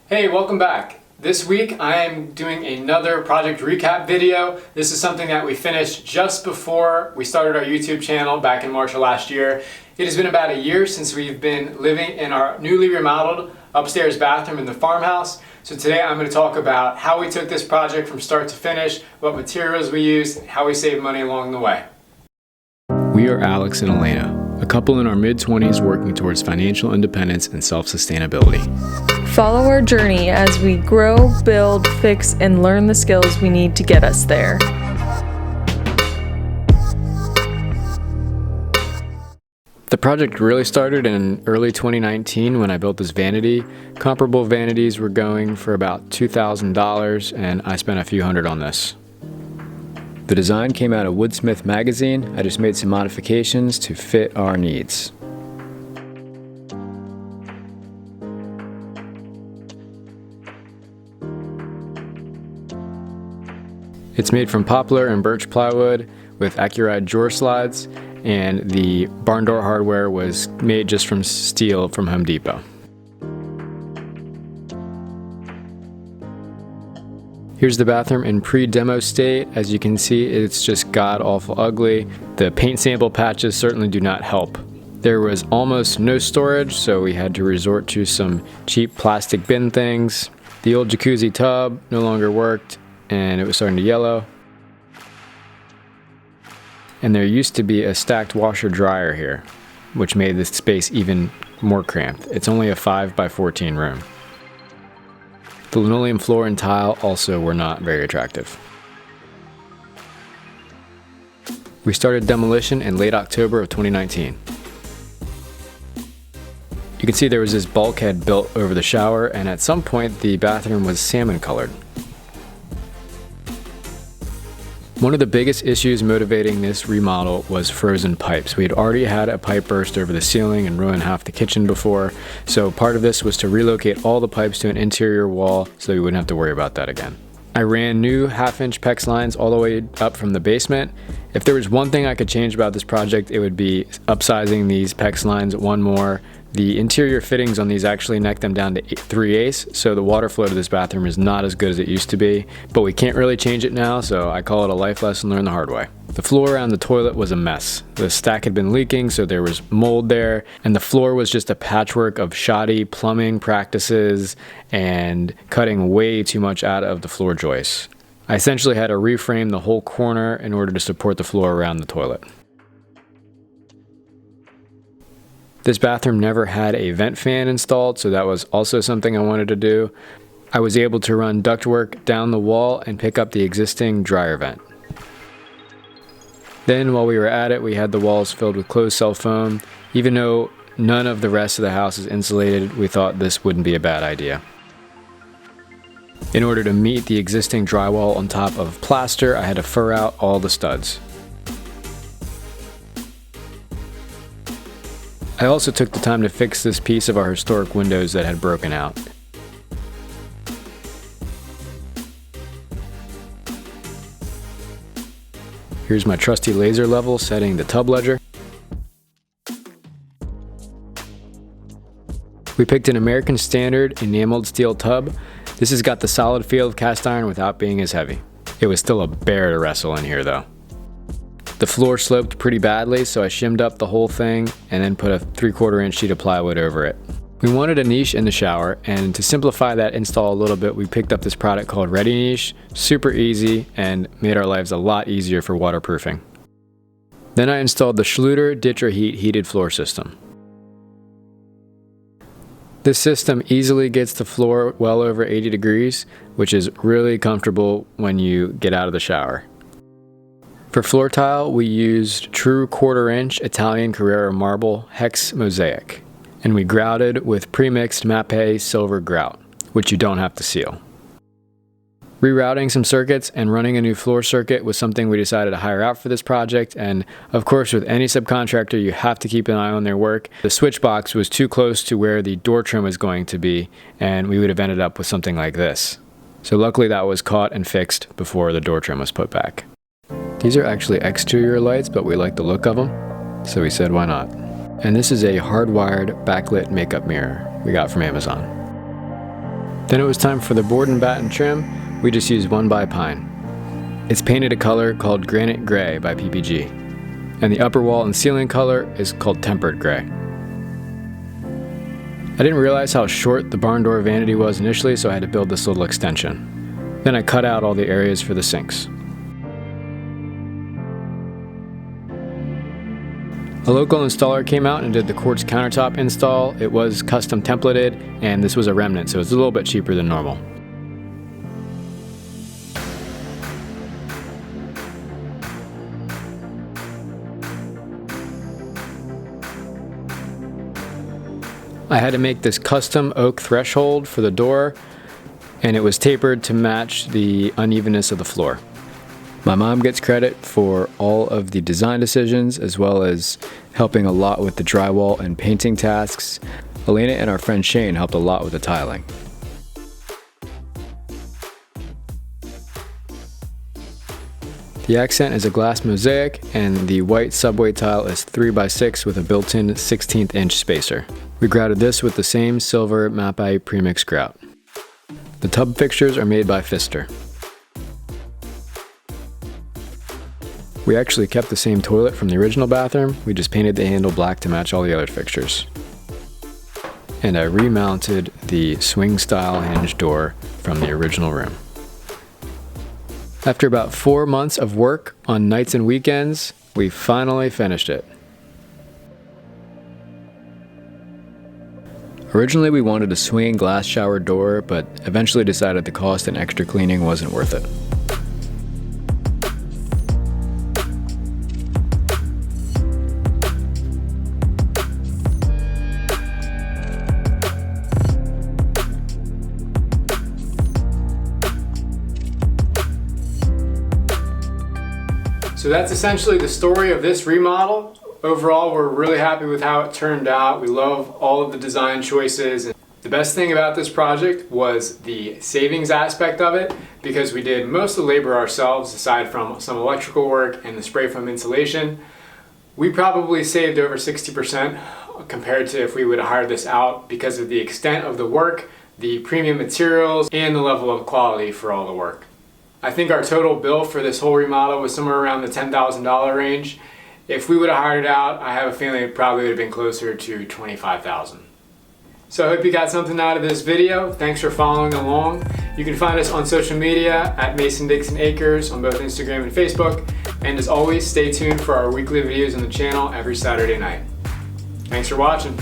Hey, welcome back. This week I am doing another project recap video. This is something that we finished just before we started our YouTube channel back in March of last year. It has been about a year since we've been living in our newly remodeled upstairs bathroom in the farmhouse. So today I'm going to talk about how we took this project from start to finish, what materials we used, how we saved money along the way. We are Alex and Elena, a couple in our mid-20s working towards financial independence and self-sustainability. Follow our journey as we grow, build, fix, and learn the skills we need to get us there. The project really started in early 2019 when I built this vanity. Comparable vanities were going for about $2,000 and I spent a few hundred on this. The design came out of Woodsmith magazine. I just made some modifications to fit our needs. It's made from poplar and birch plywood with Accuride drawer slides, and the barn door hardware was made just from steel from Home Depot. Here's the bathroom in pre-demo state. As you can see, it's just god-awful ugly. The paint sample patches certainly do not help. There was almost no storage, so we had to resort to some cheap plastic bin things. The old jacuzzi tub no longer worked, and it was starting to yellow. And there used to be a stacked washer dryer here, which made this space even more cramped. It's only a 5x14 room. The linoleum floor and tile also were not very attractive. We started demolition in late October of 2019. You can see there was this bulkhead built over the shower, and at some point the bathroom was salmon colored. One of the biggest issues motivating this remodel was frozen pipes. We had already had a pipe burst over the ceiling and ruin half the kitchen before, so part of this was to relocate all the pipes to an interior wall so we wouldn't have to worry about that again. I ran new 1/2-inch PEX lines all the way up from the basement. If there was one thing I could change about this project, it would be upsizing these PEX lines one more. The interior fittings on these actually neck them down to 3/8, so the water flow to this bathroom is not as good as it used to be, but we can't really change it now, so I call it a life lesson learned the hard way. The floor around the toilet was a mess. The stack had been leaking, so there was mold there, and the floor was just a patchwork of shoddy plumbing practices and cutting way too much out of the floor joists. I essentially had to reframe the whole corner in order to support the floor around the toilet. This bathroom never had a vent fan installed, so that was also something I wanted to do. I was able to run ductwork down the wall and pick up the existing dryer vent. Then while we were at it, we had the walls filled with closed cell foam. Even though none of the rest of the house is insulated, we thought this wouldn't be a bad idea. In order to meet the existing drywall on top of plaster, I had to fur out all the studs. I also took the time to fix this piece of our historic windows that had broken out. Here's my trusty laser level setting the tub ledger. We picked an American Standard enameled steel tub. This has got the solid feel of cast iron without being as heavy. It was still a bear to wrestle in here though. The floor sloped pretty badly, so I shimmed up the whole thing and then put a 3/4 inch sheet of plywood over it. We wanted a niche in the shower, and to simplify that install a little bit, we picked up this product called Ready Niche. Super easy and made our lives a lot easier for waterproofing. Then I installed the Schluter Ditcher Heat heated floor system. This system easily gets the floor well over 80 degrees, which is really comfortable when you get out of the shower. For floor tile, we used true 1/4 inch Italian Carrara marble hex mosaic, and we grouted with pre-mixed Mapei silver grout, which you don't have to seal. Rerouting some circuits and running a new floor circuit was something we decided to hire out for this project, and of course with any subcontractor you have to keep an eye on their work. The switch box was too close to where the door trim was going to be, and we would have ended up with something like this. So luckily that was caught and fixed before the door trim was put back. These are actually exterior lights, but we like the look of them, so we said why not. And this is a hardwired backlit makeup mirror we got from Amazon. Then it was time for the board and batten trim. We just used 1x pine. It's painted a color called Granite Gray by PPG. And the upper wall and ceiling color is called Tempered Gray. I didn't realize how short the barn door vanity was initially, so I had to build this little extension. Then I cut out all the areas for the sinks. A local installer came out and did the quartz countertop install. It was custom templated, and this was a remnant, so it's a little bit cheaper than normal. I had to make this custom oak threshold for the door, and it was tapered to match the unevenness of the floor. My mom gets credit for all of the design decisions, as well as helping a lot with the drywall and painting tasks. Elena and our friend Shane helped a lot with the tiling. The accent is a glass mosaic, and the white subway tile is 3x6 with a built-in 16th inch spacer. We grouted this with the same silver Mapai premix grout. The tub fixtures are made by Pfister. We actually kept the same toilet from the original bathroom, we just painted the handle black to match all the other fixtures. And I remounted the swing style hinge door from the original room. After about 4 months of work on nights and weekends, we finally finished it. Originally we wanted a swinging glass shower door, but eventually decided the cost and extra cleaning wasn't worth it. So that's essentially the story of this remodel. Overall, we're really happy with how it turned out. We love all of the design choices. The best thing about this project was the savings aspect of it, because we did most of the labor ourselves aside from some electrical work and the spray foam insulation. We probably saved over 60% compared to if we would have hired this out, because of the extent of the work, the premium materials, and the level of quality for all the work. I think our total bill for this whole remodel was somewhere around the $10,000 range. If we would have hired it out, I have a feeling it probably would have been closer to $25,000. So I hope you got something out of this video. Thanks for following along. You can find us on social media at Mason Dixon Acres on both Instagram and Facebook. And as always, stay tuned for our weekly videos on the channel every Saturday night. Thanks for watching.